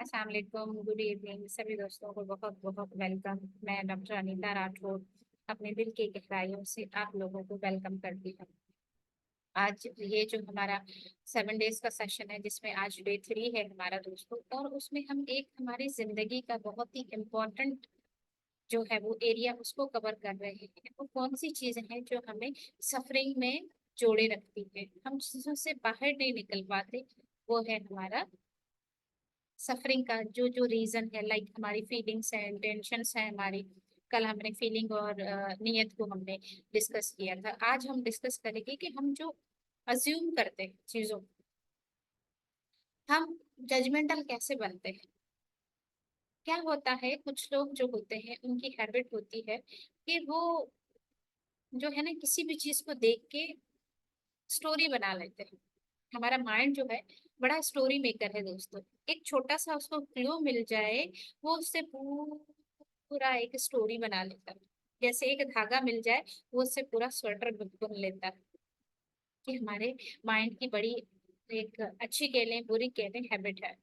अस्सलाम वालेकुम, good evening सभी दोस्तों को बहुत बहुत वेलकम। मैं डॉक्टर अनीता राठौर अपने दिल की गहराइयों से आप लोगों को वेलकम करती हूँ। आज ये जो हमारा 7 डेज का सेशन है, जिसमें आज डे 3 है हमारा दोस्तों, और उसमें हम एक हमारी जिंदगी का बहुत ही इम्पोर्टेंट जो है वो एरिया उसको कवर कर रहे हैं। वो कौन सी चीजें हैं जो हमें सफरिंग में जोड़े रखती है, हम चीजों से बाहर नहीं निकल पाते। वो है हमारा सफरिंग का जो जो रीजन है, लाइक हमारी फीलिंग्स हैं, टेंशन्स हैं हमारी। कल हमने फीलिंग और नीयत को हमने डिस्कस किया था। आज हम डिस्कस करेंगे कि हम जो अज्यूम करते हैं चीजों को, हम जजमेंटल कैसे बनते हैं। क्या होता है, कुछ लोग जो होते हैं उनकी हैबिट होती है कि वो जो है ना किसी भी चीज को देख के स्टोरी बना लेते हैं। हमारा माइंड जो है बड़ा स्टोरी मेकर है दोस्तों। एक छोटा सा उसको क्लू मिल जाए, वो उससे पूरा एक स्टोरी बना लेता है। जैसे एक धागा मिल जाए, वो उससे पूरा स्वेटर बुन लेता है। कि हमारे माइंड की बड़ी एक अच्छी कह लें बुरी कह लें हैबिट है।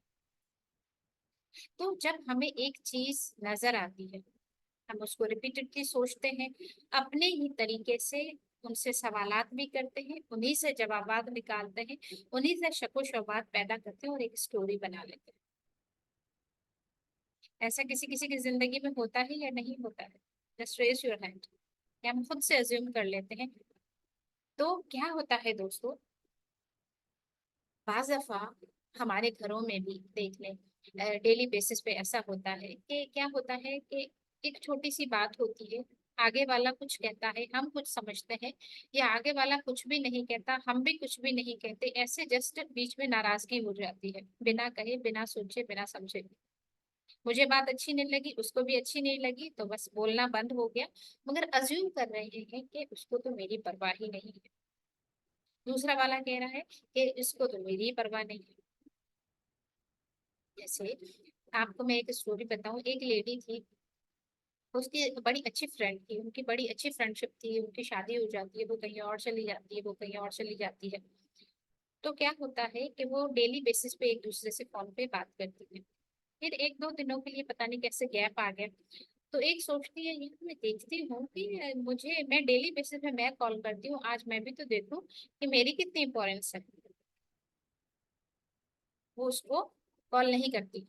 तो जब हमें एक चीज नजर आती है, हम उसको रिपीटेडली सोचते हैं, अपने ही तरीके से उनसे सवालात भी करते हैं, उन्हीं से जवाबात निकालते हैं, उन्हीं से शको शबात पैदा करते हैं और एक स्टोरी बना लेते हैं। ऐसा किसी किसी की जिंदगी में होता है या नहीं होता है? Just raise your hand. या हम खुद से अज्यूम कर लेते हैं? तो क्या होता है दोस्तों, बाज दफा हमारे घरों में भी देख लें, डेली बेसिस पे ऐसा होता है कि क्या होता है कि एक छोटी सी बात होती है, आगे वाला कुछ कहता है, हम कुछ समझते हैं, या आगे वाला कुछ भी नहीं कहता, हम भी कुछ भी नहीं कहते, ऐसे जस्ट बीच में नाराजगी हो जाती है, बिना कहे बिना सोचे बिना समझे। मुझे बात अच्छी नहीं लगी, उसको भी अच्छी नहीं लगी, तो बस बोलना बंद हो गया। मगर अज्यूम कर रहे हैं कि उसको तो मेरी परवाह ही नहीं है। दूसरा वाला कह रहा है कि इसको तो मेरी ही परवाह नहीं है। जैसे आपको मैं एक स्टोरी बताऊं, एक लेडी थी, उसकी बड़ी अच्छी फ्रेंड थी, उनकी बड़ी अच्छी फ्रेंडशिप थी, उनकी शादी हो जाती है, वो कहीं और चली जाती है, वो कहीं और चली जाती है। तो क्या होता है कि वो डेली बेसिस पे एक दूसरे से फोन पे बात करती है। फिर एक दो दिनों के लिए पता नहीं कैसे गैप आ गया। तो एक सोचती है, ये मैं देखती हूँ कि मुझे मैं डेली बेसिस पे मैं कॉल करती हूँ, आज मैं भी तो देखूं कि मेरी कितनी इंपॉर्टेंस है। वो उसको कॉल नहीं करती,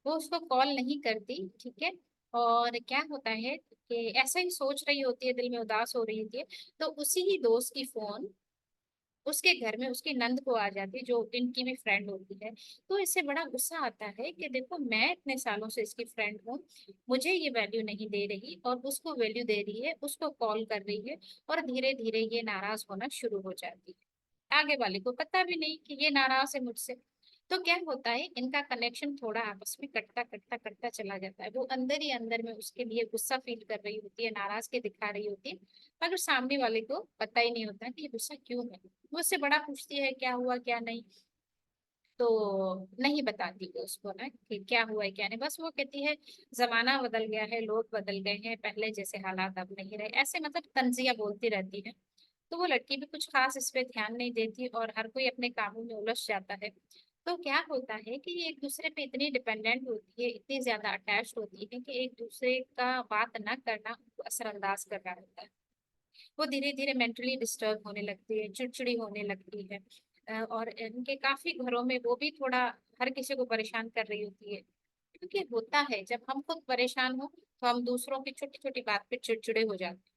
वो उसको कॉल नहीं करती, ठीक है। और क्या होता है कि ऐसा ही सोच रही होती है, दिल में उदास हो रही होती है। तो उसी ही दोस्त की फोन उसके घर में उसकी नंद को आ जाती है, जो इनकी भी फ्रेंड होती है। तो इससे बड़ा गुस्सा आता है कि देखो, मैं इतने सालों से इसकी फ्रेंड हूँ, मुझे ये वैल्यू नहीं दे रही और उसको वैल्यू दे रही है, उसको कॉल कर रही है। और धीरे धीरे ये नाराज होना शुरू हो जाती है। आगे वाले को पता भी नहीं कि ये नाराज है मुझसे। तो क्या होता है, इनका कनेक्शन थोड़ा आपस में कटता कटता कटता चला जाता है। वो अंदर ही अंदर में उसके लिए गुस्सा फील कर रही होती है, नाराज के दिखा रही होती है, मगर सामने वाले को पता ही नहीं होता कि ये गुस्सा क्यों है। वो उससे बड़ा पूछती है क्या हुआ क्या नहीं, तो नहीं बताती वो उसको ना कि क्या हुआ है क्या नहीं। बस वो कहती है जमाना बदल गया है, लोग बदल गए हैं, पहले जैसे हालात अब नहीं रहे, ऐसे मतलब तंजिया बोलती रहती है। तो वो लड़की भी कुछ खास इस पे ध्यान नहीं देती और हर कोई अपने कामों में उलझ जाता है। तो क्या होता है कि ये एक दूसरे पे इतनी डिपेंडेंट होती है, इतनी ज्यादा अटैच होती है कि एक दूसरे का बात न करना उनको असरअंदाज कर रहा होता है। वो धीरे धीरे मेंटली डिस्टर्ब होने लगती है, चिड़चिड़ी होने लगती है। और इनके काफी घरों में वो भी थोड़ा हर किसी को परेशान कर रही होती है। क्योंकि होता है जब हम खुद परेशान हो, तो हम दूसरों की छोटी छोटी बात पे चिड़चिड़े हो जाते हैं,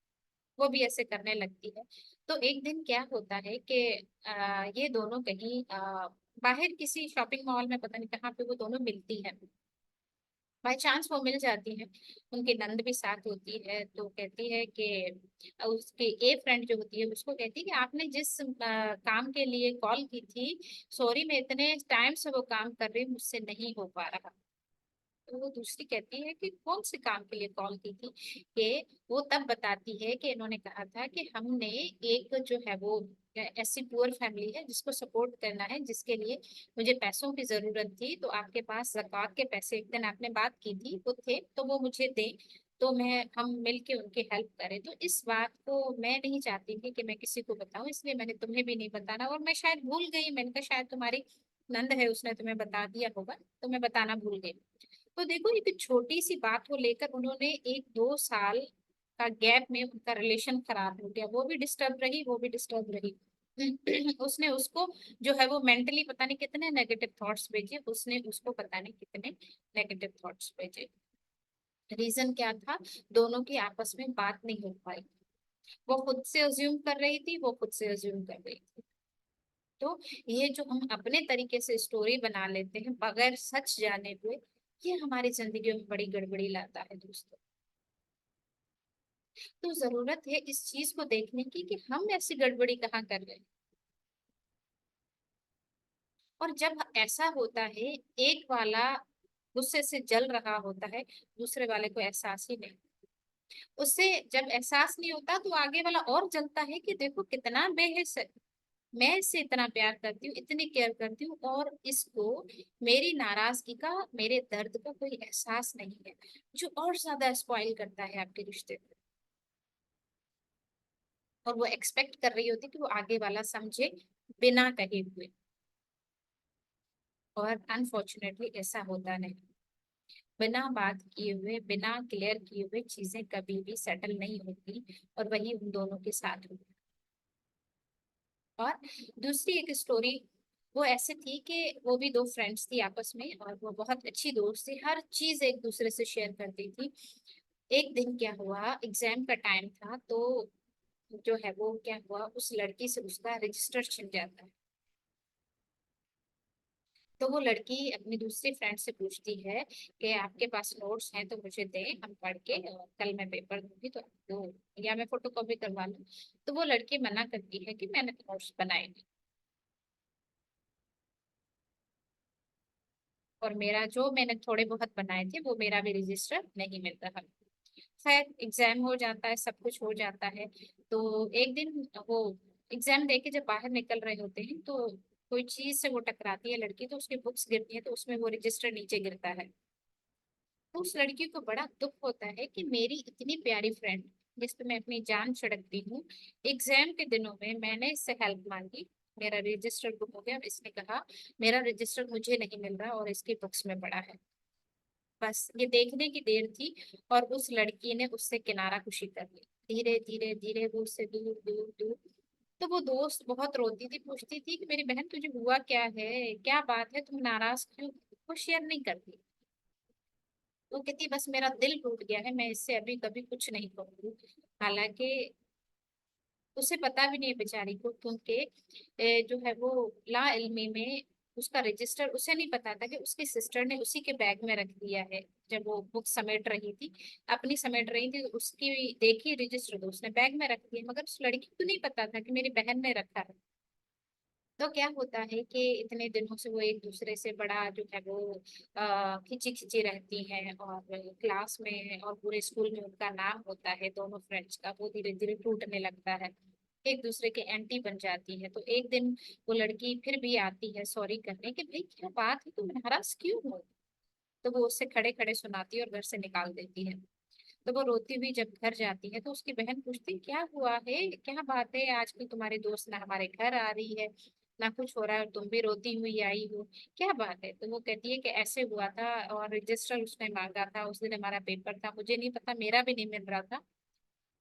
वो भी ऐसे करने लगती है। तो एक दिन क्या होता है कि ये दोनों कहीं बाहर किसी शॉपिंग मॉल में, पता नहीं कहाँ पे वो दोनों मिलती है। बाय चांस वो मिल जाती है, उनकी नंद भी साथ होती है। तो कहती है कि उसकी ए फ्रेंड जो होती है उसको कहती है कि आपने जिस काम के लिए कॉल की थी, सॉरी मैं इतने टाइम से वो काम कर रही हूँ, मुझसे नहीं हो पा रहा। तो वो दूसरी कहती है कि कौन से काम के लिए कॉल की थी। कि वो तब बताती है कि इन्होंने कहा था कि हमने एक जो है वो ऐसी पुअर फैमिली है जिसको सपोर्ट करना है, जिसके लिए मुझे पैसों की जरूरत थी। तो आपके पास ज़कात के पैसे एक दिन आपने बात की थी, वो थे, तो वो मुझे दें, तो मैं हम मिल के उनकी हेल्प करें। तो इस बात को मैं नहीं चाहती थी कि मैं किसी को बताऊं, इसलिए मैंने तुम्हें भी नहीं बताना, और मैं शायद भूल गई, मैंने कहा शायद तुम्हारी नंद है, उसने तुम्हें बता दिया होगा, तो मैं बताना भूल गई। तो देखो, एक छोटी सी बात को लेकर उन्होंने 1-2 साल का गैप में उनका रिलेशन खराब हो गया। वो भी डिस्टर्ब रही, वो भी डिस्टर्ब रही। उसने उसको जो है वो मेंटली पता नहीं कितने नेगेटिव थॉट्स भेजे, उसने उसको पता नहीं कितने नेगेटिव थॉट्स भेजे। रीजन क्या था? दोनों की आपस में बात नहीं हो पाई। वो खुद से अज्यूम कर रही थी, वो खुद से अज्यूम कर रही थी। तो ये जो हम अपने तरीके से स्टोरी बना लेते हैं बगैर सच जाने हुए, ये हमारी जिंदगी में बड़ी गड़बड़ी लाता है दोस्तों। तो जरूरत है इस चीज को देखने की कि हम ऐसी गड़बड़ी कहाँ कर रहे हैं। और जब ऐसा होता है, एक वाला गुस्से से जल रहा होता है, दूसरे वाले को एहसास ही नहीं। उससे जब एहसास नहीं होता तो आगे वाला और जलता है कि देखो कितना बेहिस है। मैं इससे इतना प्यार करती हूँ, इतनी केयर करती हूँ, और इसको मेरी नाराजगी का, मेरे दर्द का कोई एहसास नहीं है, जो और ज्यादा स्पॉइल करता है आपके रिश्ते को। और वो एक्सपेक्ट कर रही होती कि वो आगे वाला समझे बिना कहे हुए। और अनफॉर्चुनेटली ऐसा होता नहीं। बिना बात किए हुए, बिना क्लियर किए हुए चीजें कभी भी सेटल नहीं होती, और वही उन दोनों के साथ हुई। और दूसरी एक स्टोरी वो ऐसे थी कि वो भी दो फ्रेंड्स थी आपस में, और वो बहुत अच्छी दोस्त थी, हर चीज एक दूसरे से शेयर करती थी। एक दिन क्या हुआ, एग्जाम का टाइम था, तो जो है वो क्या हुआ, उस लड़की से उसका रजिस्टर छिन जाता है। तो वो लड़की अपनी दूसरी फ्रेंड से पूछती है कि आपके पास नोट्स हैं तो मुझे दें, हम पढ़ के और कल मैं पेपर दूंगी तो आपको, या मैं फोटो कॉपी करवा लूँ। तो वो लड़की मना करती है कि मैंने नोट्स बनाए नहीं, और मेरा जो मैंने थोड़े बहुत बनाए थे वो मेरा भी रजिस्टर नहीं मिल रहा। खैर, एग्जाम हो जाता है, सब कुछ हो जाता है। तो एक दिन वो एग्जाम दे के जब बाहर निकल रहे होते हैं, तो कोई चीज से वो टकराती है लड़की, तो उसकी बुक्स गिरती है, तो उसमें वो रजिस्टर नीचे गिरता है। तो उस लड़की को बड़ा दुख होता है कि मेरी इतनी प्यारी फ्रेंड, जिस पे मैं अपनी जान छिड़कती हूँ, एग्जाम के दिनों में मैंने इससे हेल्प मांगी, मेरा रजिस्टर गुम हो गया, और इसने कहा मेरा रजिस्टर मुझे नहीं मिल रहा और इसकी बुक्स में पड़ा है। बस ये देखने की देर थी, और उस लड़की ने उससे किनारा कुशी कर ली। धीरे धीरे धीरे वो उससे दूर दूर दूर। तो वो दोस्त बहुत रोती थी, पूछती थी कि मेरी बहन तुझे हुआ क्या है, क्या बात है, तुम नाराज क्यों? वो शेयर नहीं करती। वो कहती बस मेरा दिल टूट गया है, मैं इससे अभी कभी कुछ नहीं कहूंगी। हालांकि उसे पता भी नहीं है बेचारी को, क्योंकि जो है वो ला इल्मी में उसका रजिस्टर उसे नहीं पता था कि उसकी सिस्टर ने उसी के बैग में रख दिया है। जब वो बुक समेट रही थी, अपनी समेट रही थी, तो उसकी देखी रजिस्टर तो उसने बैग में रख दिया, मगर उस लड़की को नहीं पता था कि मेरी बहन ने रखा है। तो क्या होता है कि इतने दिनों से वो एक दूसरे से बड़ा जो है वो खिंची खिंची रहती हैं, और क्लास में और पूरे स्कूल में उनका नाम होता है दोनों फ्रेंड्स का, वो धीरे धीरे टूटने लगता है, एक दूसरे के एंटी बन जाती है। तो एक दिन वो लड़की फिर भी आती है सॉरी करने कि भाई क्या बात है, तुम नाराज क्यों हो? तो वो उससे खड़े खड़े सुनाती है और घर से निकाल देती है। तो वो रोती हुई जब घर जाती है, तो उसकी बहन पूछती क्या हुआ है, क्या बात है, आजकल तुम्हारी दोस्त ना हमारे घर आ रही है, ना कुछ हो रहा है, और तुम भी रोती हुई आई हो, क्या बात है? तो वो कहती है कि ऐसे हुआ था, और रजिस्टर उसने मांगा था, उस दिन हमारा पेपर था, मुझे नहीं पता, मेरा भी नहीं मिल रहा था।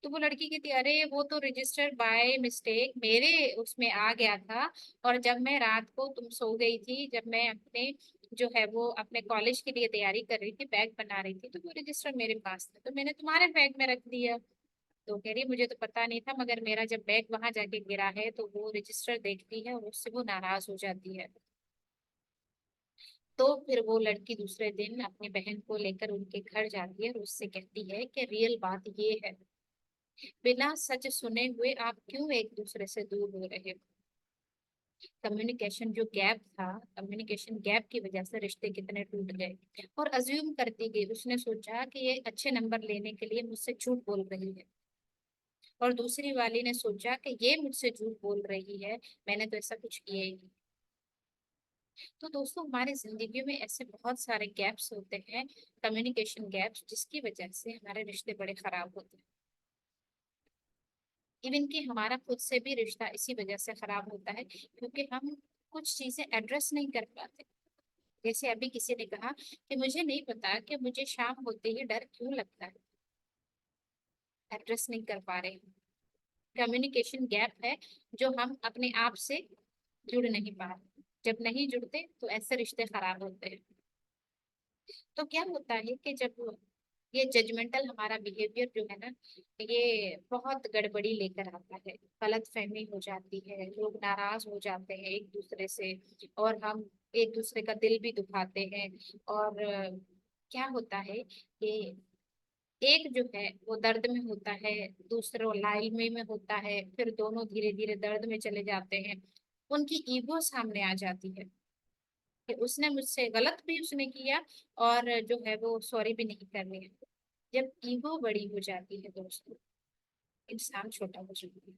तो वो लड़की कहती अरे वो तो रजिस्टर बाय मिस्टेक मेरे उसमें आ गया था, और जब मैं रात को, तुम सो गई थी, जब मैं अपने जो है वो अपने कॉलेज के लिए तैयारी कर रही थी, बैग बना रही थी, तो वो रजिस्टर मेरे पास था, तो मैंने तुम्हारे बैग में रख दिया। तो कह रही मुझे तो पता नहीं था, मगर मेरा जब बैग वहां जाके गिरा है तो वो रजिस्टर देखती है और उससे वो नाराज हो जाती है। तो फिर वो लड़की दूसरे दिन अपनी बहन को लेकर उनके घर जाती है, और उससे कहती है कि रियल बात ये है, बिना सच सुने हुए आप क्यों एक दूसरे से दूर हो रहे हो? कम्युनिकेशन जो गैप था, कम्युनिकेशन गैप की वजह से रिश्ते कितने टूट गए। और अज्यूम करती गई, उसने सोचा कि ये अच्छे नंबर लेने के लिए मुझसे झूठ बोल रही है, और दूसरी वाली ने सोचा कि ये मुझसे झूठ बोल रही है, मैंने तो ऐसा कुछ किया ही नहीं। तो दोस्तों, हमारी जिंदगी में ऐसे बहुत सारे गैप्स होते हैं, कम्युनिकेशन गैप्स, जिसकी वजह से हमारे रिश्ते बड़े खराब होते हैं। इवन कि हमारा खुद से भी रिश्ता इसी वजह से खराब होता है, क्योंकि हम कुछ चीजें एड्रेस नहीं कर पाते। जैसे अभी किसी ने कहा कि मुझे नहीं पता कि मुझे शाम होते ही डर क्यों लगता है, एड्रेस नहीं कर पा रहे। कम्युनिकेशन गैप है जो हम अपने आप से जुड़ नहीं पा रहे। जब नहीं जुड़ते तो ऐसे रिश्ते खराब होते हैं। तो क्या होता है कि जब ये जजमेंटल हमारा बिहेवियर जो है ना, ये बहुत गड़बड़ी लेकर आता है। गलत फहमी हो जाती है, लोग नाराज हो जाते हैं एक दूसरे से, और हम एक दूसरे का दिल भी दुखाते हैं। और क्या होता है कि एक जो है वो दर्द में होता है, दूसरा लाइल्मी में होता है, फिर दोनों धीरे धीरे दर्द में चले जाते हैं। उनकी ईगो सामने आ जाती है कि उसने मुझसे गलत भी उसने किया, और जो है वो सॉरी भी नहीं कर रही है। जब ईगो बड़ी हो जाती है दोस्तों, इंसान छोटा हो जाता है।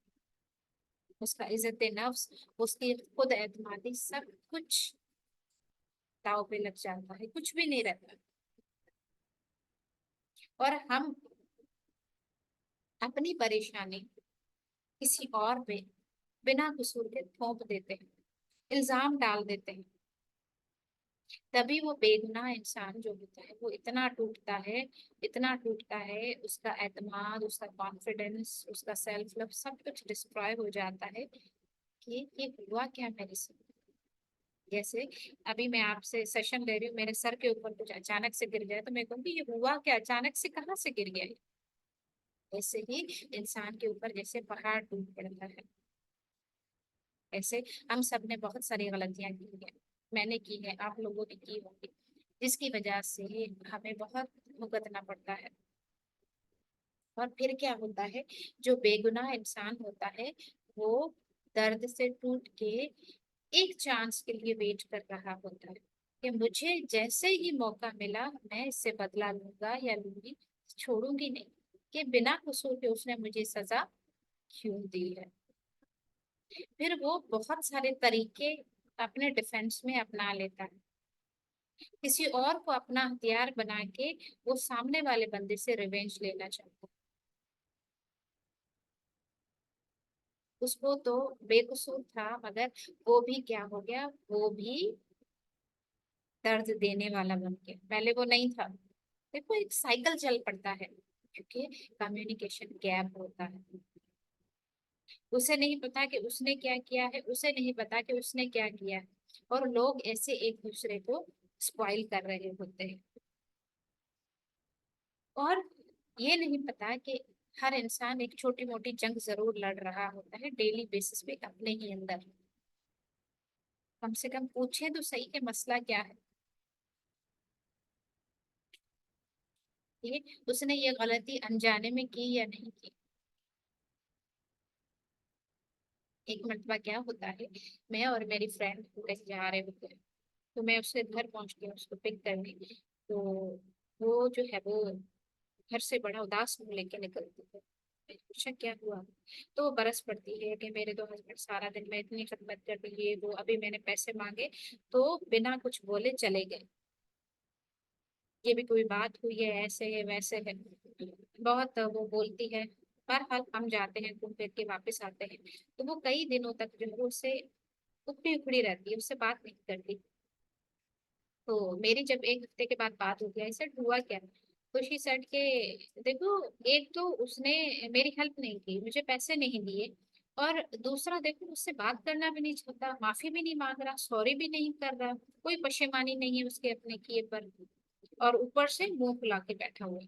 उसका इज्जत नफ्स, उसकी खुद एतमादी, सब कुछ दाव पे लग जाता है, कुछ भी नहीं रहता। और हम अपनी परेशानी किसी और पे बिना कसूर के थोप देते हैं, इल्जाम डाल देते हैं। तभी वो बेगुनाह इंसान जो होता है वो इतना टूटता है, इतना टूटता है, उसका एतमाद, उसका कॉन्फिडेंस, उसका सेल्फ लव सब कुछ डिस्ट्रॉय हो जाता है कि ये हुआ क्या मेरे साथ। जैसे अभी मैं आपसे सेशन ले रही हूँ, मेरे सर के ऊपर कुछ अचानक से गिर जाए तो मैं कहूँगी ये हुआ क्या, अचानक से कहाँ से गिर गया ये? ऐसे ही इंसान के ऊपर जैसे पहाड़ टूट पड़ता है। ऐसे हम सब ने बहुत सारी गलतियां की है, मैंने की है, आप लोगों ने की होगी, जिसकी वजह से हमें बहुत भुगतना पड़ता है। और फिर क्या होता है, जो बेगुनाह इंसान होता है वो दर्द से टूट के एक चांस के लिए वेट कर रहा होता है कि मुझे जैसे ही मौका मिला मैं इससे बदला लूंगा या लूंगी, छोड़ूंगी नहीं, कि बिना कसूर के उसने मुझे सजा क्यों दी है। फिर वो बहुत सारे तरीके अपने डिफेंस में अपना लेता है, किसी और को अपना हथियार बना के वो सामने वाले बंदे से रिवेंज लेना चाहता है। उसको तो बेकसूर था, मगर वो भी क्या हो गया, वो भी दर्द देने वाला बन गया, पहले वो नहीं था। देखो एक साइकिल चल पड़ता है, क्योंकि कम्युनिकेशन गैप होता है। उसे नहीं पता कि उसने क्या किया है, उसे नहीं पता कि उसने क्या किया है, और लोग ऐसे एक दूसरे को स्पॉइल कर रहे होते हैं। और ये नहीं पता कि हर इंसान एक छोटी मोटी जंग जरूर लड़ रहा होता है डेली बेसिस पे अपने ही अंदर। कम से कम पूछे तो सही कि मसला क्या है। ये उसने ये गलती अनजाने में की या नहीं की। एक मरतबा क्या होता है, मैं और मेरी फ्रेंड कहीं जा रहे होते हैं, तो मैं उसके घर पहुंचती हूँ उसको पिक करने। तो वो जो है वो घर से बड़ा उदास मुंह लेके निकलती है। मैंने पूछा क्या हुआ, तो वो बरस पड़ती है कि मेरे दो हस्बैंड सारा दिन में इतनी खदमत कर दी है, वो अभी मैंने पैसे मांगे तो बिना कुछ बोले चले गए। ये भी कोई बात हुई है, ऐसे है वैसे है, बहुत वो बोलती है। बहरहाल हम जाते हैं, घूम फिर के वापस आते हैं, तो वो कई दिनों तक जो है वो उससे उखड़ी उखड़ी रहती है, उससे बात नहीं करती। तो मेरी जब एक हफ्ते के बाद बात होती है, ऐसे हुआ क्या, तो शी सेड के देखो, एक तो उसने मेरी हेल्प नहीं की, मुझे पैसे नहीं दिए, और दूसरा देखो मुझसे बात करना भी नहीं चाहता, माफी भी नहीं मांग रहा, सॉरी भी नहीं कर रहा, कोई पशेमानी नहीं है उसके अपने किए पर, और ऊपर से मुंह फुला के बैठा हुआ है।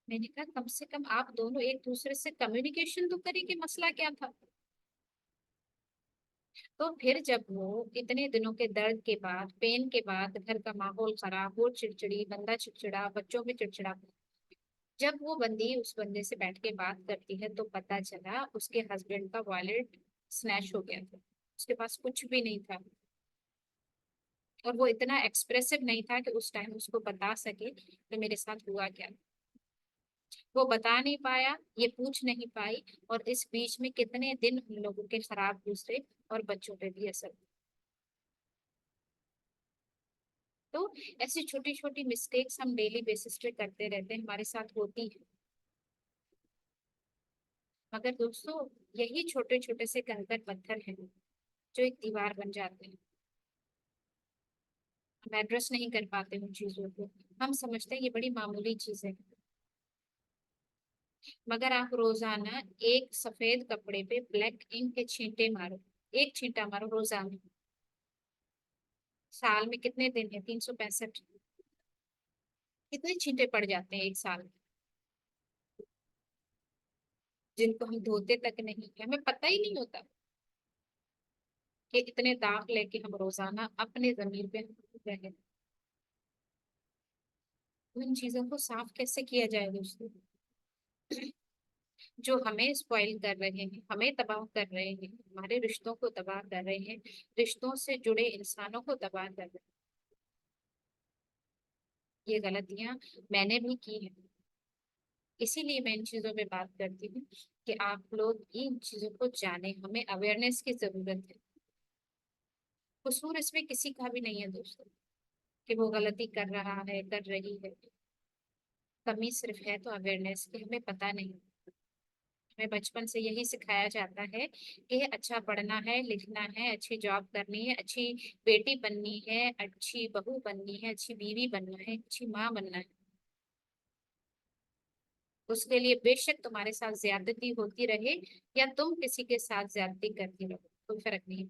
मैंने कहा कम से कम आप दोनों एक दूसरे से कम्युनिकेशन तो करें कि मसला क्या था। तो फिर जब वो इतने दिनों के दर्द के बाद, पेन के बाद, घर का माहौल खराब, वो चिड़चिड़ी, बंदा चिड़चिड़ा, बच्चों में चिड़चिड़ा, जब वो बंदी उस बंदे से बैठ के बात करती है तो पता चला उसके हस्बैंड का वॉलेट स्नैच हो गया था, उसके पास कुछ भी नहीं था। और वो इतना एक्सप्रेसिव नहीं था कि उस टाइम उसको बता सके कि मेरे साथ हुआ क्या। वो बता नहीं पाया, ये पूछ नहीं पाई, और इस बीच में कितने दिन हम लोगों के खराब गुजरे, और बच्चों पे भी असर। तो ऐसी छोटी छोटी मिस्टेक्स हम डेली बेसिस पे करते रहते हैं, हमारे साथ होती है। मगर दोस्तों, यही छोटे छोटे से कंकड़ पत्थर हैं जो एक दीवार बन जाते हैं। हम एड्रेस नहीं कर पाते उन चीजों को। हम समझते हैं ये बड़ी मामूली चीज है, मगर आप रोजाना एक सफेद कपड़े पे ब्लैक इंक के छींटे मारो, एक छींटा मारो रोजाना, साल में कितने दिन है, 365, कितने छींटे पड़ जाते हैं एक साल में, जिनको हम धोते तक नहीं, हमें पता ही नहीं होता कि इतने दाग लेके हम रोजाना अपने जमीन पे रहे। उन चीजों को साफ कैसे किया जाए दोस्तों, जो हमें स्पॉइल कर रहे हैं, हमें तबाह कर रहे हैं, हमारे रिश्तों को तबाह कर रहे हैं, रिश्तों से जुड़े इंसानों को तबाह कर रहे हैं। ये गलतियां मैंने भी की है, इसीलिए मैं इन चीजों पे बात करती हूँ कि आप लोग इन चीजों को जाने, हमें अवेयरनेस की जरूरत है। कसूर इसमें किसी का भी नहीं है दोस्तों, कि वो गलती कर रहा है, कर रही है। कमी सिर्फ है तो अवेयरनेस की, हमें पता नहीं। हमें बचपन से यही सिखाया जाता है कि अच्छा पढ़ना है, लिखना है, अच्छी जॉब करनी है, अच्छी बेटी बननी है, अच्छी बहू बननी है, अच्छी बीवी बनना है, अच्छी माँ बनना है। उसके लिए बेशक तुम्हारे साथ ज्यादती होती रहे या तुम किसी के साथ ज्यादती करती रहो, कोई फर्क नहीं।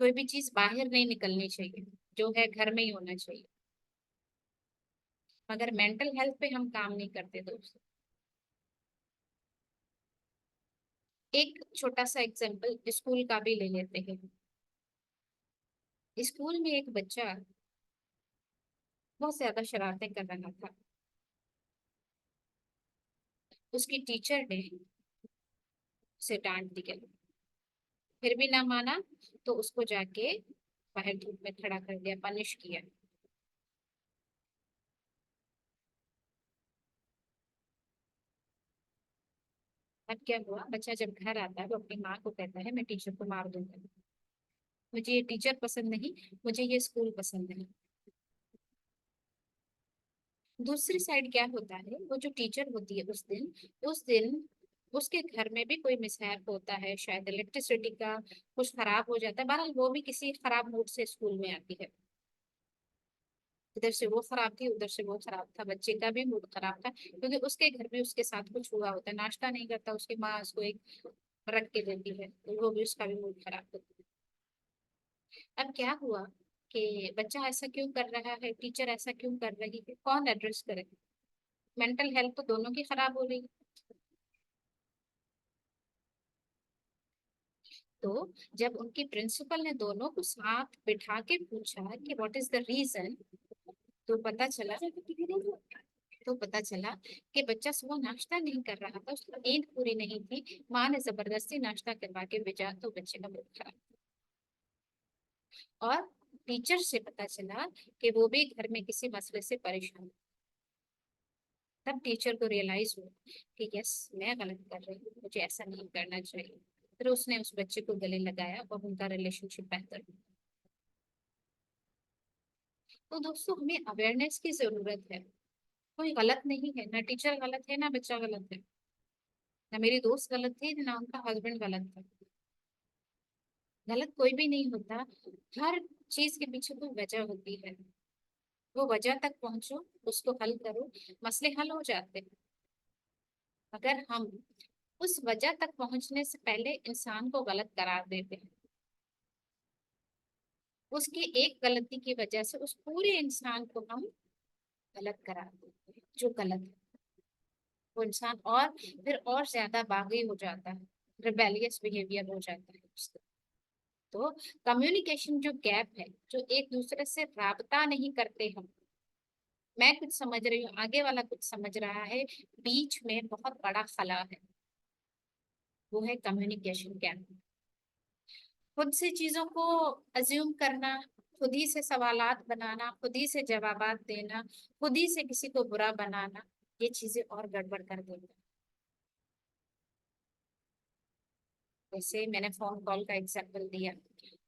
कोई भी चीज बाहर नहीं निकलनी चाहिए, जो है घर में ही होना चाहिए। मगर मेंटल हेल्थ पे हम काम नहीं करते दोस्तों। एक छोटा सा एग्जांपल स्कूल का भी ले लेते हैं। स्कूल में एक बच्चा बहुत ज्यादा शरारतें कर रहा था। उसकी टीचर ने उसे डांट दिया, फिर भी ना माना, तो उसको जाके बाहर धूप में खड़ा कर दिया, पनिश किया। अब क्या हुआ, बच्चा जब घर आता है वो अपनी माँ को कहता है मैं टीचर को मार दूंगा, मुझे ये टीचर पसंद नहीं, मुझे ये स्कूल पसंद नहीं। दूसरी साइड क्या होता है, वो जो टीचर होती है उस दिन उसके घर में भी कोई मिसहैप होता है, शायद इलेक्ट्रिसिटी का कुछ खराब हो जाता है, बहरहाल वो भी किसी खराब मूड से स्कूल में आती है। इधर से वो खराब थी, उधर से वो खराब था, बच्चे का भी मूड खराब था, क्योंकि उसके घर में उसके साथ कुछ हुआ होता है, नाश्ता नहीं करता, उसकी माँ उसको एक रख के देती है, तो वो भी उसका भी मूड खराब होता है। अब क्या हुआ कि बच्चा ऐसा क्यों कर रहा है, टीचर ऐसा क्यों कर रही है, कौन एड्रेस करे। मेंटल हेल्थ तो दोनों की खराब हो रही है। तो जब उनकी प्रिंसिपल ने दोनों को साथ बिठा के पूछा कि व्हाट इज द रीजन, तो पता चला तो पता चला कि बच्चा सुबह नाश्ता नहीं कर रहा था, उसकी नींद पूरी नहीं थी, माँ ने जबरदस्ती नाश्ता करवा के भेजा, तो बच्चे का मूड खराब। और टीचर से पता चला कि वो भी घर में किसी मसले से परेशान है। तब टीचर को रियलाइज हुआ कि यस, मैं गलत कर रही हूँ, मुझे ऐसा नहीं करना चाहिए। फिर उसने उस बच्चे को गले लगाया और उनका रिलेशनशिप बेहतर हुआ। तो दोस्तों हमें अवेयरनेस की जरूरत है। कोई गलत नहीं है, ना टीचर गलत है ना बच्चा गलत है, ना मेरी दोस्त गलत थी ना उनका हस्बैंड गलत था। गलत कोई भी नहीं होता, हर चीज के पीछे कोई वजह होती है। वो वजह तक पहुंचो, उसको हल करो, मसले हल हो जाते हैं। अगर हम उस वजह तक पहुंचने से पहले इंसान को गलत करार देते हैं, उसकी एक गलती की वजह से उस पूरे इंसान को हम गलत करार देते हैं, जो गलत है। वो इंसान और फिर और ज्यादा बागी हो जाता है, रिबेलियस बिहेवियर हो जाता है उसका। तो कम्युनिकेशन जो गैप है, जो एक दूसरे से राबता नहीं करते हम, मैं कुछ समझ रही हूँ, आगे वाला कुछ समझ रहा है, बीच में बहुत बड़ा खला है, वो है कम्युनिकेशन गैप। खुद से चीजों को अज्यूम करना, खुद ही से सवालात बनाना, खुद ही से जवाबात देना, खुद ही से किसी को बुरा बनाना, ये चीजें और गड़बड़ कर देती हैं। जैसे मैंने फोन कॉल का एग्जांपल दिया,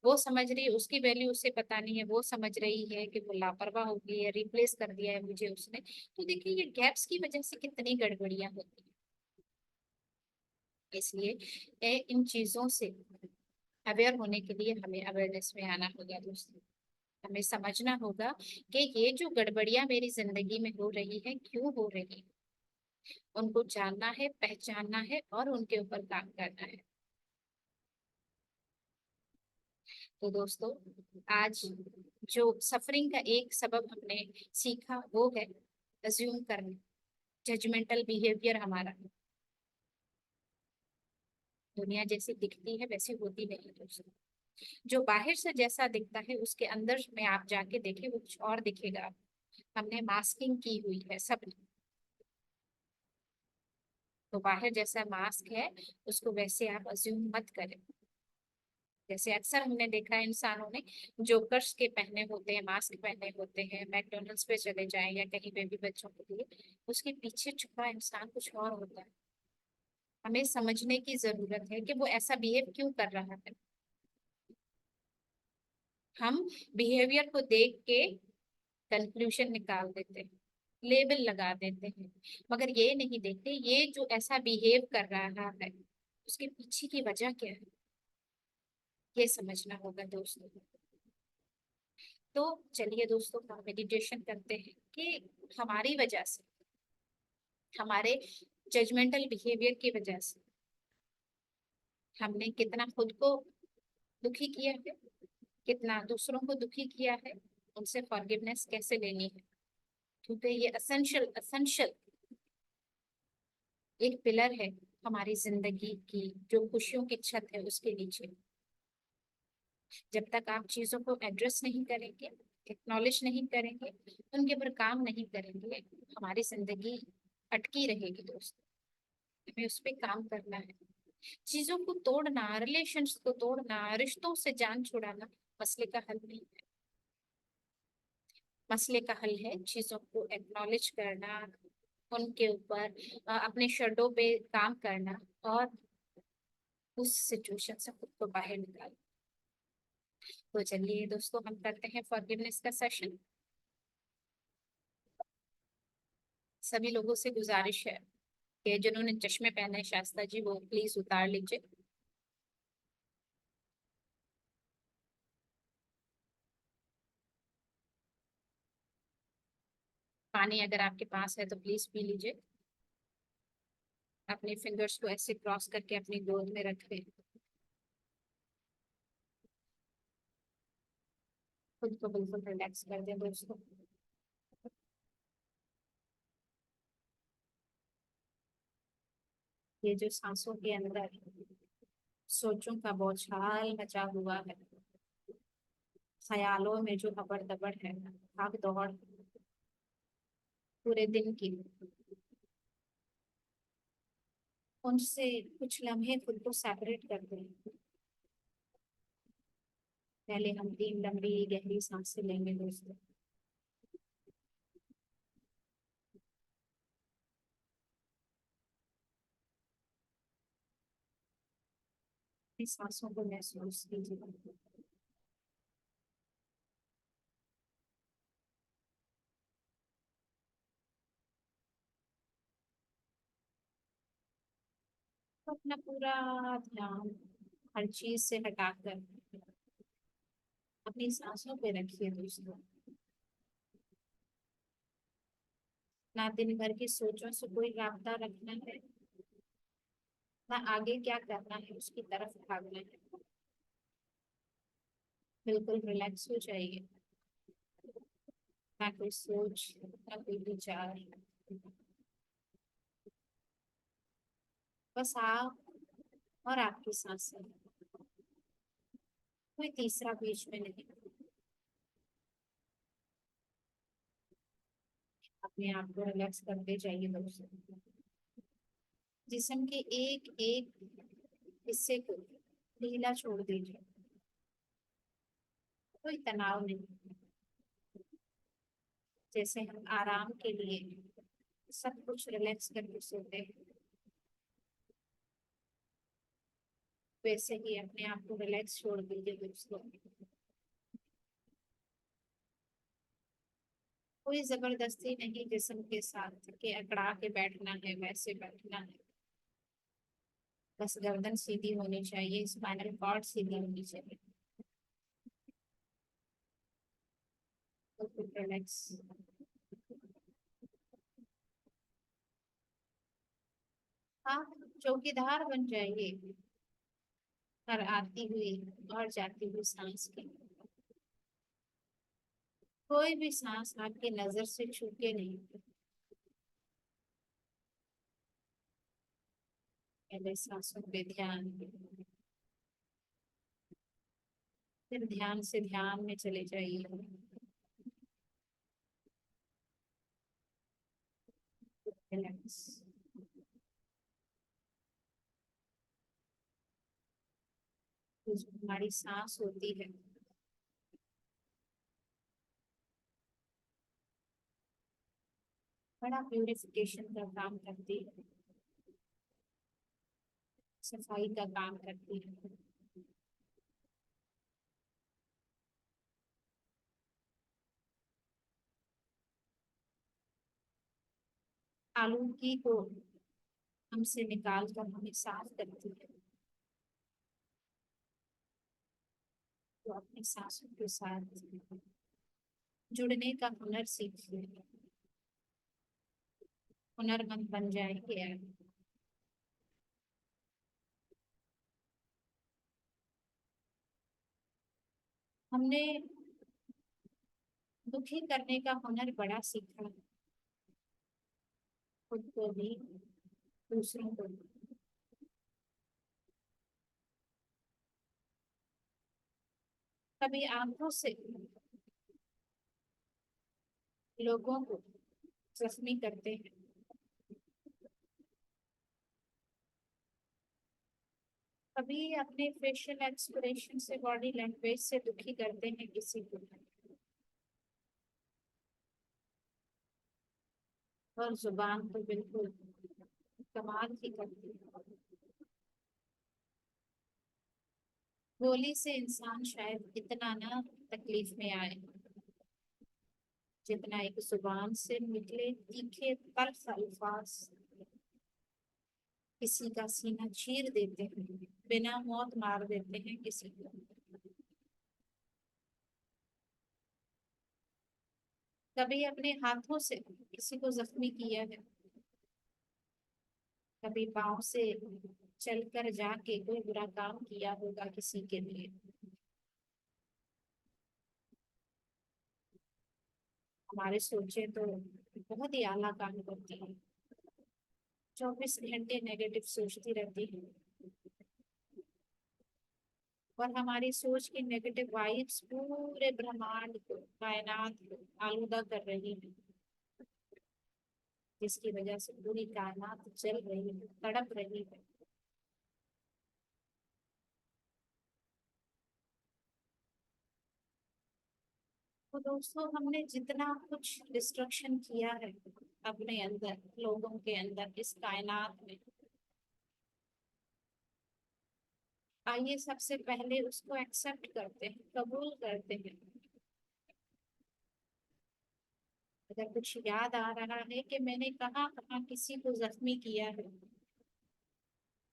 वो समझ रही है उसकी वैल्यू उसे पता नहीं है, वो समझ रही है कि वो लापरवाह हो गई है, रिप्लेस कर दिया है मुझे उसने। तो देखिए ये गैप्स की वजह से कितनी गड़बड़ियां होती हैं। इसलिए इन चीजों से अवेयर होने के लिए हमें अवेयरनेस में आना होगा दोस्तों। हमें समझना होगा कि ये जो गड़बड़ियां मेरी जिंदगी में हो रही है क्यों हो रही है, उनको जानना है, पहचानना है और उनके ऊपर काम करना है। तो दोस्तों, आज जो सफरिंग का एक सबब हमने सीखा वो है अज्यूम करना, जजमेंटल बिहेवियर हमारा। दुनिया जैसी दिखती है वैसी होती नहीं दोस्तों। जो बाहर से जैसा दिखता है उसके अंदर में आप जाके देखें वो कुछ और दिखेगा। हमने मास्किंग की हुई है सब। तो बाहर जैसा मास्क है उसको वैसे आप अज्यूम मत करें। जैसे अक्सर हमने देखा है इंसानों ने जोकर्स के पहने होते हैं, मास्क पहने होते हैं, मैकडोनल्ड्स पे चले जाएं या कहीं पे भी बच्चों के लिए, उसके पीछे छुपा इंसान कुछ और होता है। हमें समझने की जरूरत है कि वो ऐसा बिहेव क्यों कर रहा है। हम बिहेवियर को देख के कंक्लूजन निकाल देते हैं, लेबल लगा देते हैं, मगर ये नहीं देखते ये जो ऐसा बिहेव कर रहा है उसके पीछे की वजह क्या है। ये समझना होगा दोस्तों। तो चलिए दोस्तों, हम मेडिटेशन करते हैं कि हमारी वजह से, हमारे जजमेंटल बिहेवियर की वजह से हमने कितना खुद को दुखी किया है, कितना दूसरों को दुखी किया है, उनसे फॉरगिवनेस कैसे लेनी है। क्योंकि ये असेंशियल असेंशियल एक पिलर है हमारी जिंदगी की, जो खुशियों की छत है उसके नीचे। जब तक आप चीजों को एड्रेस नहीं करेंगे, एक्नॉलेज नहीं करेंगे, उनके ऊपर काम नहीं करेंगे, हमारी जिंदगी अटकी रहेगी दोस्तों। हमें उस पर काम करना है। चीजों को तोड़ना, रिलेशंस को तोड़ना, रिश्तों से जान छुड़ाना मसले का हल नहीं है। मसले का हल है चीजों को एक्नॉलेज करना, उनके ऊपर अपने शर्तों पे काम करना और उस सिचुएशन से खुद को बाहर निकालना। तो चलिए दोस्तों, हम करते हैं फॉरगिवनेस का सेशन। सभी लोगों से गुजारिश है कि जिन्होंने चश्मे पहने हैं शास्ता जी, वो प्लीज उतार लीजिए। पानी अगर आपके पास है तो प्लीज पी लीजिए। अपने फिंगर्स को ऐसे क्रॉस करके अपनी गोद में रखें। खुद को बिल्कुल रिलैक्स कर दें दोस्तों। ये जो सांसों के अंदर सोचों का बौछार मचा हुआ है, ख्यालों में जो अबड़ दबड़ है, भाग दौड़ पूरे दिन की, उनसे कुछ लम्हे खुद को सेपरेट कर दें। पहले हम 3 लंबी गहरी सांसें लेंगे दोस्तों। इस सांसों को महसूस कीजिए। तो अपना पूरा ध्यान हर चीज से हटाकर अपनी सांसों पे रखिए दोस्तों। ना दिन भर की सोचों से कोई रास्ता रखना है, ना आगे क्या करना है उसकी तरफ भागना है। बिल्कुल रिलैक्स हो जाइए। ना कोई सोच, ना कोई विचार, बस आप और आपकी सांसें, कोई तीसरा बीच में नहीं। अपने आप को रिलैक्स करते जाइए दोस्तों। जिस्म के एक एक हिस्से को ढीला छोड़ दीजिए। कोई तनाव नहीं। जैसे हम आराम के लिए सब कुछ रिलैक्स करके सोते हैं, वैसे ही अपने आप को रिलैक्स छोड़ दीजिए दोस्तों। कोई जबरदस्ती नहीं जिस्म के साथ कि अकड़ा के बैठना है, वैसे बैठना है। बस गर्दन सीधी होनी चाहिए, स्पाइनल कॉर्ड सीधी होनी चाहिए। तो रिलैक्स। हाँ, चौकीदार बन जाइए, हर आती हुई और जाती हुई सांस की। कोई भी सांस आपकी नजर से छूटे नहीं। पहले सांसों पे ध्यान, फिर ध्यान से ध्यान में चले जाइए। रिलैक्स। तो जो हमारी सांस होती है, बड़ा प्यूरिफिकेशन का काम करती है, सफाई का काम करती है। आलूगी को हमसे निकाल कर हमें साफ करती है। तो अपनी सांसों के साथ जुड़ने का हुनर सीखिए, हुनरमंद बन जाएंगे आप। हमने दुखी करने का हुनर बड़ा सीखा, खुद को भी, दूसरों को भी। कभी आंखों से लोगों को जख्मी करते हैं, कभी अपने फेशियल एक्सप्रेशन से, बॉडी लैंग्वेज से दुखी करते हैं किसी को। और जुबान तो बिल्कुल कमाल ही करती है। गोली से इंसान शायद इतना ना तकलीफ में आए, जितना एक जुबान से निकले तीखे तल्ख अल्फाज किसी का सीना चीर देते हैं, बिना मौत मार देते हैं किसी को। कभी अपने हाथों से किसी को जख्मी किया है, कभी पाँव से चलकर जाके कोई बुरा काम किया होगा किसी के लिए। हमारे सोचे तो बहुत ही आला काम करती है, 24 घंटे नेगेटिव सोचती रहती है, और हमारी सोच की नेगेटिव वाइब्स पूरे ब्रह्मांड को, कायनात को आलूदा कर रही है, जिसकी वजह से पूरी कायनात जल रही है, तड़प रही है। तो दोस्तों, हमने जितना कुछ डिस्ट्रक्शन किया है अपने अंदर, लोगों के अंदर, इस कायनात में, आइए सबसे पहले उसको एक्सेप्ट करते हैं, कबूल करते हैं। अगर कुछ याद आ रहा है कि मैंने कहाँ कहाँ किसी को जख्मी किया है,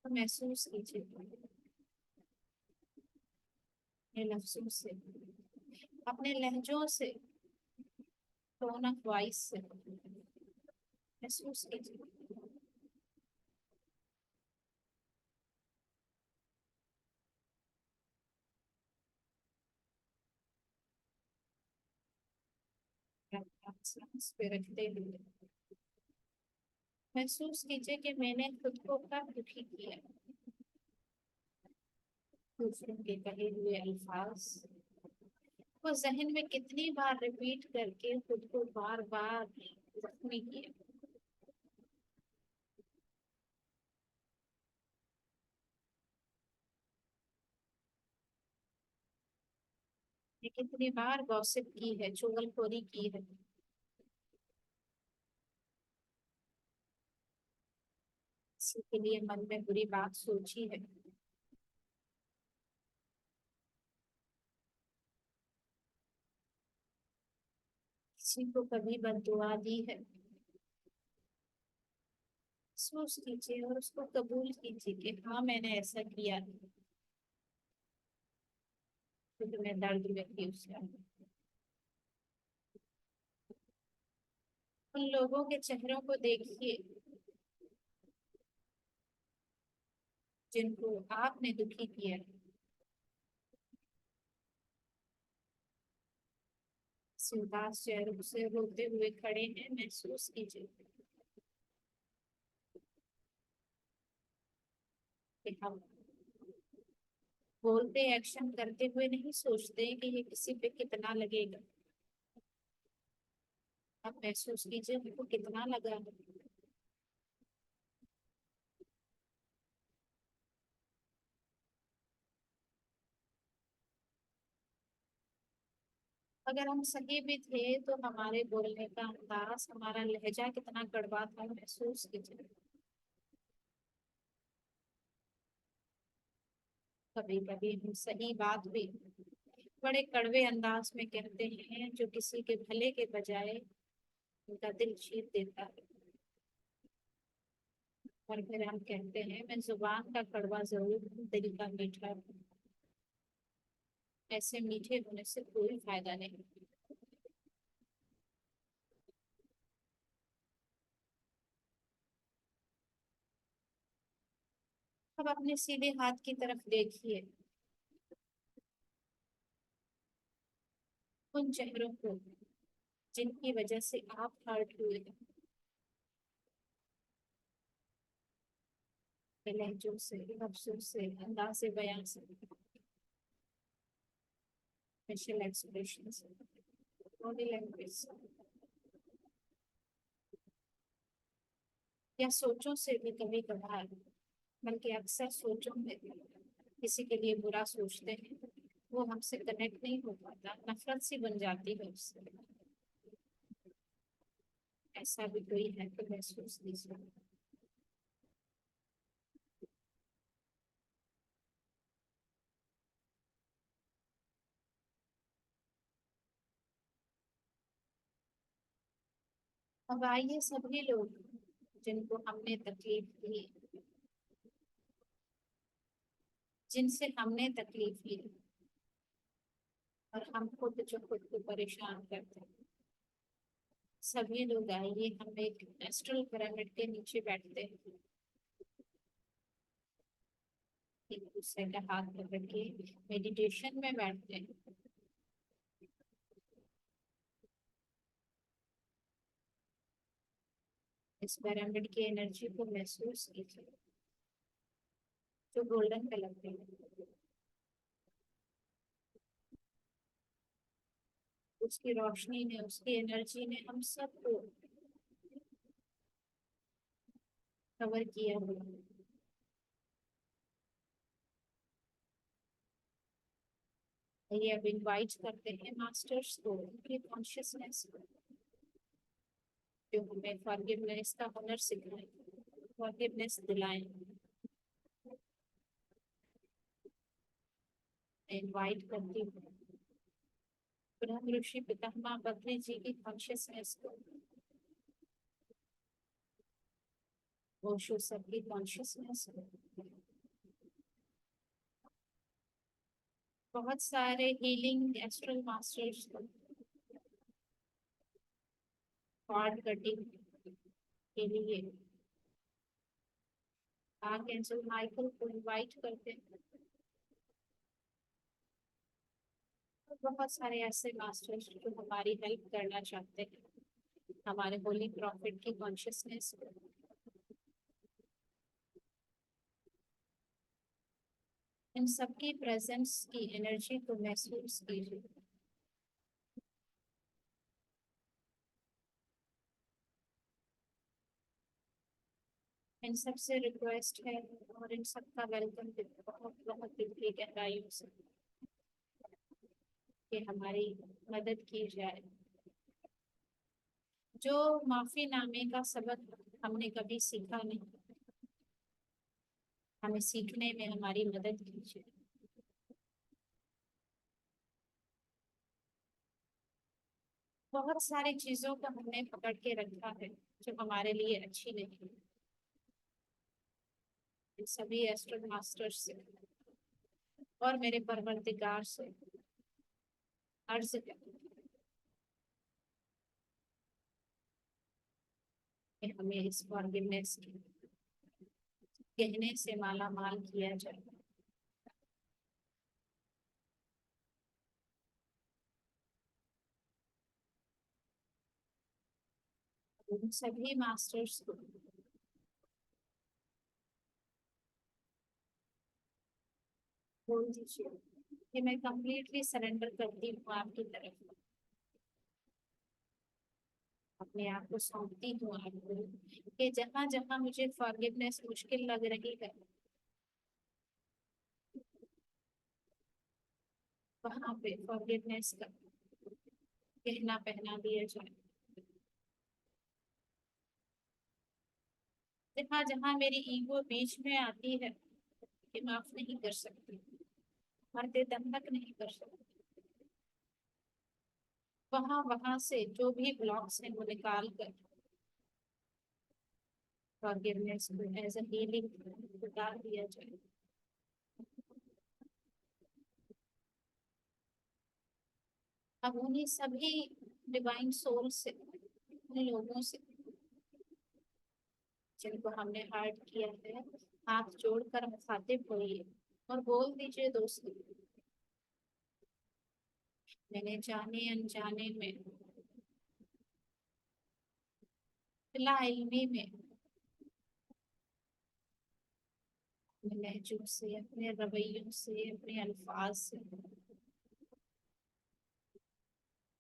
तो महसूस कीजिए अपने लफ्जों से, अपने लहजों से, टोन ऑफ वॉइस से महसूस कीजिए। आप सांस पे रखते हुए महसूस कीजिए कि मैंने खुद को कब दुखी किया। दूसरों के कहे हुए अल्फाज को जहन में कितनी बार रिपीट करके खुद को बार बार जख्मी किया। ये कितनी बार गॉसिप की है, चुगलखोरी की है, किसी के लिए मन में बुरी बात सोची है, किसी को कभी बददुआ दी है। महसूस कीजिए और उसको कबूल कीजिए कि हाँ मैंने ऐसा किया, क्योंकि मैं दर्द में थी उस टाइम। उन लोगों के चेहरों को देखिए जिनको आपने दुखी किया, उदास चेहरों से रोते हुए खड़े हैं, महसूस कीजिए कि हम बोलते एक्शन करते हुए नहीं सोचते कि ये किसी पे कितना लगेगा। आप महसूस कीजिए उनको कितना लगा। अगर हम सही भी थे तो हमारे बोलने का अंदाज, हमारा लहजा कितना कड़वा था, महसूस कीजिए। कभी कभी हम सही बात भी बड़े कड़वे अंदाज में कहते हैं, जो किसी के भले के बजाय उनका दिल चीर देता है। और फिर हम कहते हैं मैं जुबान का कड़वा जरूर हूं, दिल का मीठा हूं। ऐसे मीठे होने से कोई फायदा नहीं। अब अपने सीधे हाथ की तरफ देखिए, उन चेहरों को जिनकी वजह से आप हर्ट हुए, लहजों से, लफ्जों से, अंदाज़े बयां से, फेशियल एक्सप्रेशन से, बॉडी लैंग्वेज से, या सोचों से भी कभी कभार, बल्कि अक्सर सोचों में भी किसी के लिए बुरा सोचते हैं, वो हमसे कनेक्ट नहीं हो पाता, नफरत सी बन जाती है उससे। ऐसा भी कोई है तो महसूस कीजिए। अब आइए सभी लोग जिनको हमने तकलीफ दी, जिनसे हमने तकलीफ ली, और हम खुद जो खुद को परेशान करते हैं, सभी लोग आइए हम एक एस्ट्रल पिरामिड के नीचे बैठते हैं, एक दूसरे का हाथ पकड़ के मेडिटेशन में बैठते हैं। इस पिरामिड की एनर्जी को महसूस कीजिए, जो गोल्डन कलर के है। उसकी रोशनी ने, उसकी एनर्जी ने हम सबको कवर किया हुआ है। ये अब इनवाइट करते हैं मास्टर्स को, उनकी कॉन्शियसनेस को, जो हमें फॉरगिवनेस का हुनर सिखाए, फॉरगिवनेस दिलाएं। इनवाइट करती हूँ ब्रह्म ऋषि पितामह बद्री जी की कॉन्शियसनेस को, ओशो सर की कॉन्शियसनेस को, बहुत सारे हीलिंग एस्ट्रल मास्टर्स को, कॉर्ड कटिंग के लिए आर्कएंजल माइकल को इनवाइट करते हैं। और बहुत सारे ऐसे मास्टर्स जो हमारी हेल्प करना चाहते हैं, हमारे होली प्रॉफिट की कॉन्शियसनेस को, इन सबकी प्रेजेंस की एनर्जी को महसूस कीजिए। इन सबसे रिक्वेस्ट है और इन सबका वेलकम बहुत बहुत दिल की गहराइयों से, कि हमारी मदद की जाए। जो माफी नामे का सबक हमने कभी सीखा नहीं, हमें सीखने में हमारी मदद कीजिए। बहुत सारी चीजों को हमने पकड़ के रखा है जो हमारे लिए अच्छी नहीं है। इन सभी एस्ट्रो मास्टर्स से और मेरे परवरदिगार से अर्ज करती हूँ कि हमें इस फॉरगिवनेस के गहने से माला माल किया जाए। उन सभी मास्टर्स को बोल दीजिए कि मैं कंप्लीटली सरेंडर करती हूँ आपकी तरफ, अपने आप को सौंपती हूँ आपको, कि जहां जहां मुझे फॉरगिवनेस मुश्किल लग रही है वहां पे फॉरगिवनेस का गहना पहना दिया जाए। जहां जहां मेरी ईगो बीच में आती है कि माफ नहीं कर सकती, मरते दम तक नहीं कर सकती, वहां वहां से जो भी ब्लॉक्स हैं वो निकाल कर फॉरगिवनेस को एज अ हीलिंग उतार दिया जाए। अब उन्हीं सभी डिवाइन सोल से, उन लोगों से जिनको हमने हर्ट किया है, हाथ जोड़कर मुखातिब होइए और बोल दीजिए दोस्तों, मैंने जाने अनजाने में, बिला इल्मी में, अपने लहजों से, अपने रवैयों से, अपने अल्फाज से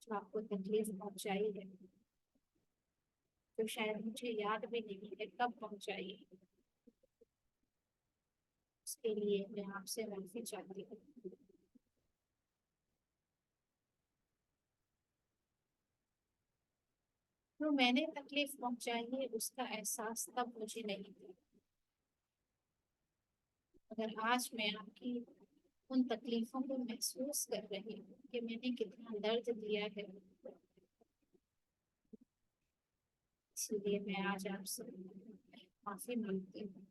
जो आपको तकलीफ पहुंचाई है, तो शायद मुझे याद भी नहीं है कब पहुंचाई है, उसके लिए मैं आपसे माफी चाहती हूँ। तो मैंने तकलीफ पहुंचाई है उसका एहसास तब मुझे नहीं था, मगर आज मैं आपकी उन तकलीफों को महसूस कर रही हूँ कि मैंने कितना दर्द दिया है, इसलिए मैं आज आपसे माफी मांगती हूँ।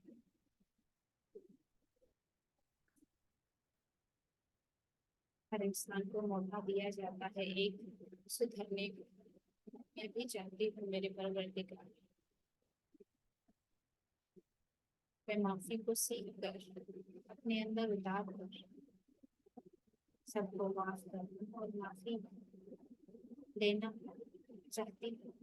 हर इंसान को मौका दिया जाता है एक सुधरने को, मैं भी चाहती हूँ मेरे परवरदिगार, मैं माफी को सीख कर अपने अंदर उतार कर सबको माफ करना और माफी लेना चाहती हूँ।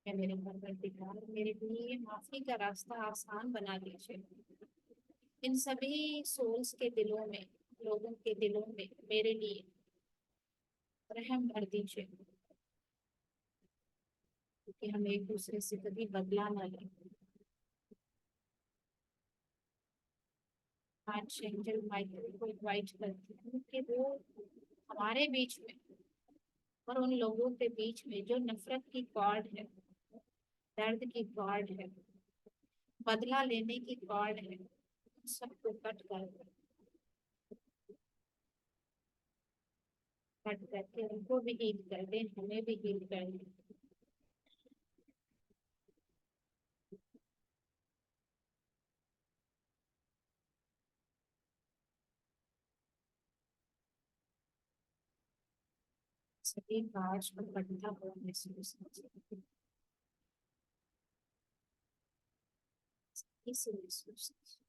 मैं मेरे परवरदिगार मेरे लिए माफी का रास्ता आसान बना दीजिए। इन सभी सोल्स के दिलों में, लोगों के दिलों में मेरे लिए रहम भर दीजिए, कि हम एक दूसरे से कभी बदला ना लें। आज एंजल माइकल को इनवाइट करती हूँ कि वो हमारे बीच में और उन लोगों के बीच में जो नफरत की कॉर्ड है, दर्द की कॉर्ड है, बदला लेने की कॉर्ड है, सबको कट करके उनको भी हील कर दें, हमें भी हील कर दें। सभी काज को इकट्ठा हो महसूस कीजिए, इसे महसूस कीजिए।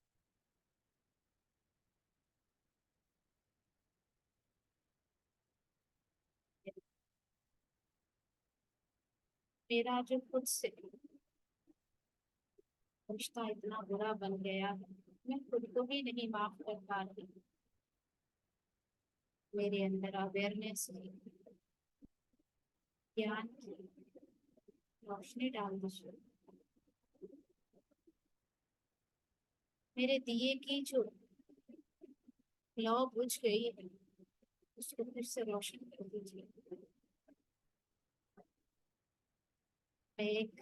मेरा जो खुद से रिश्ता इतना बुरा बन गया है, मैं खुद को ही नहीं माफ कर पा रही। मेरे अंदर अवेयरनेस की, ज्ञान की रोशनी डाल दीजिए। मेरे दिए की जो लौ बुझ गई है उसको फिर से रोशन कर दीजिए। मैं एक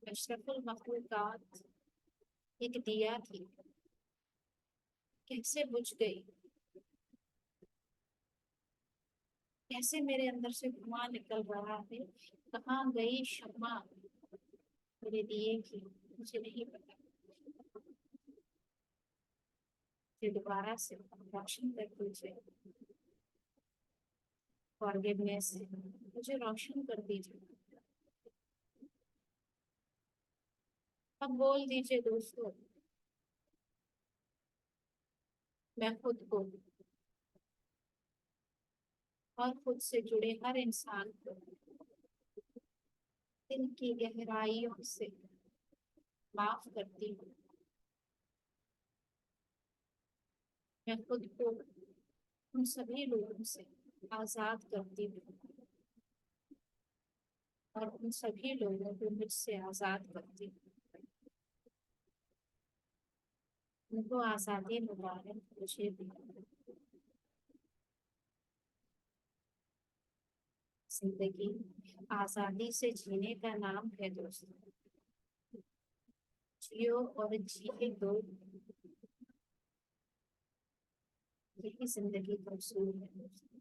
अशरफुल मखलूकात, एक दिया थी, कैसे बुझ गई, कैसे मेरे अंदर से धुआं निकल रहा है, कहाँ गई शम्मा मेरे दिए की। मुझे नहीं पता। ये दोबारा से रोशन कर दीजिए। फॉरगिवनेस मुझे रोशन कर दीजिए। अब बोल दीजिए दोस्तों, मैं खुद को और खुद से जुड़े हर इंसान को दिल की गहराइयों से माफ करती हूँ। मैं खुद को उन सभी लोगों से आजाद करती हूँ और उन सभी लोगों को मुझसे आजाद करती हूँ। उनको आजादी मुबारक मुझे भी। जिंदगी आजादी से जीने का नाम है दोस्तों। जियो और जिए दो, यही जिंदगी का उसूल है दोस्तों।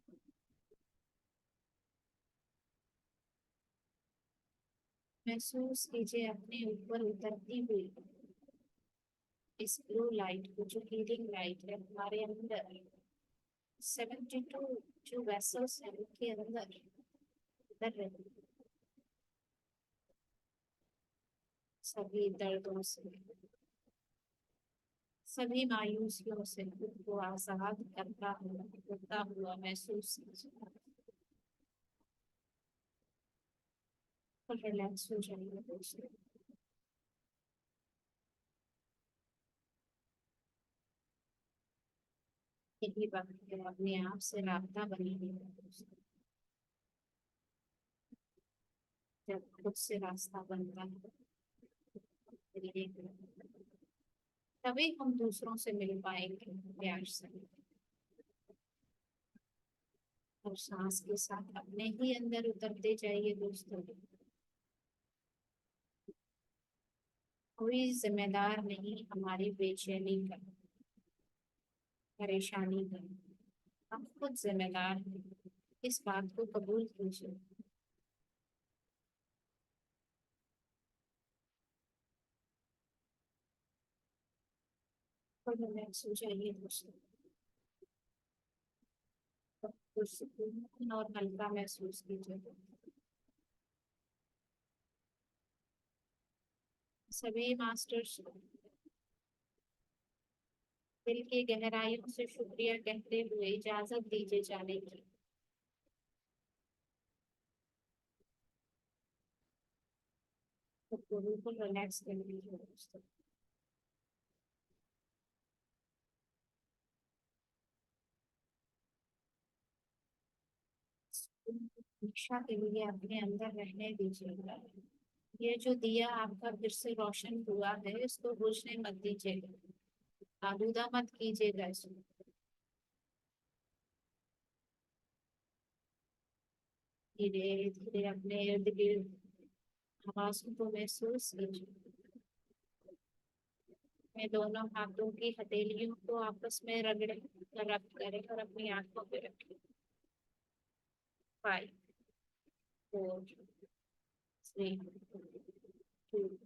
महसूस कीजिए अपने ऊपर उतरती हुई इस ब्लू लाइट को, जो हीलिंग लाइट है हमारे अंदर। 72 जो वेसल्स हैं उनके अंदर उतर रही है। सभी दर्दों से, सभी मायूसियों से खुद को आजाद करता हुआ, होता हुआ महसूस कीजिए और रिलैक्स हो जाइए दोस्तों। यही वक्त है अपने आप से राब्ता बनी हुई है दोस्तों। जब खुद से रास्ता बनता है धीरे-धीरे, तभी हम दूसरों से मिल पाएंगे प्यार से। और सांस के साथ अपने ही अंदर उतरते जाइए दोस्तों। कोई जिम्मेदार नहीं हमारी बेचैनी का, परेशानी का। हम खुद जिम्मेदार हैं, इस बात को कबूल कीजिए। और रिलैक्स हो जाइए दोस्तों। कुछ सुकून और हल्का महसूस कीजिए। सभी मास्टर्स को दिल की गहराइयों से शुक्रिया कहते हुए इजाजत दीजिए जाने की। खुद को बिल्कुल रिलैक्स कर लीजिए दोस्तों। हमेशा के लिए अपने अंदर रहने दीजिएगा। ये जो दिया आपका फिर से रोशन हुआ है, इसको बुझने मत दीजिएगा, आलूदा मत कीजिएगा इसको। धीरे धीरे अपने इर्द गिर्द आवाजों को महसूस कीजिए। मैं दोनों हाथों की हथेलियों को आपस में रगड़े, रब करें और अपनी आंखों पे रखें। 5, 4, 3, 2,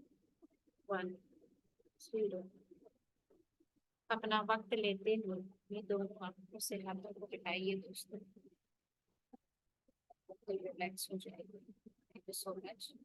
1, 0। अपना वक्त लेते हुए ये दोनों आंखों से हाथों को हटाइए दोस्तों। रिलैक्स हो जाएगी। Thank you so much.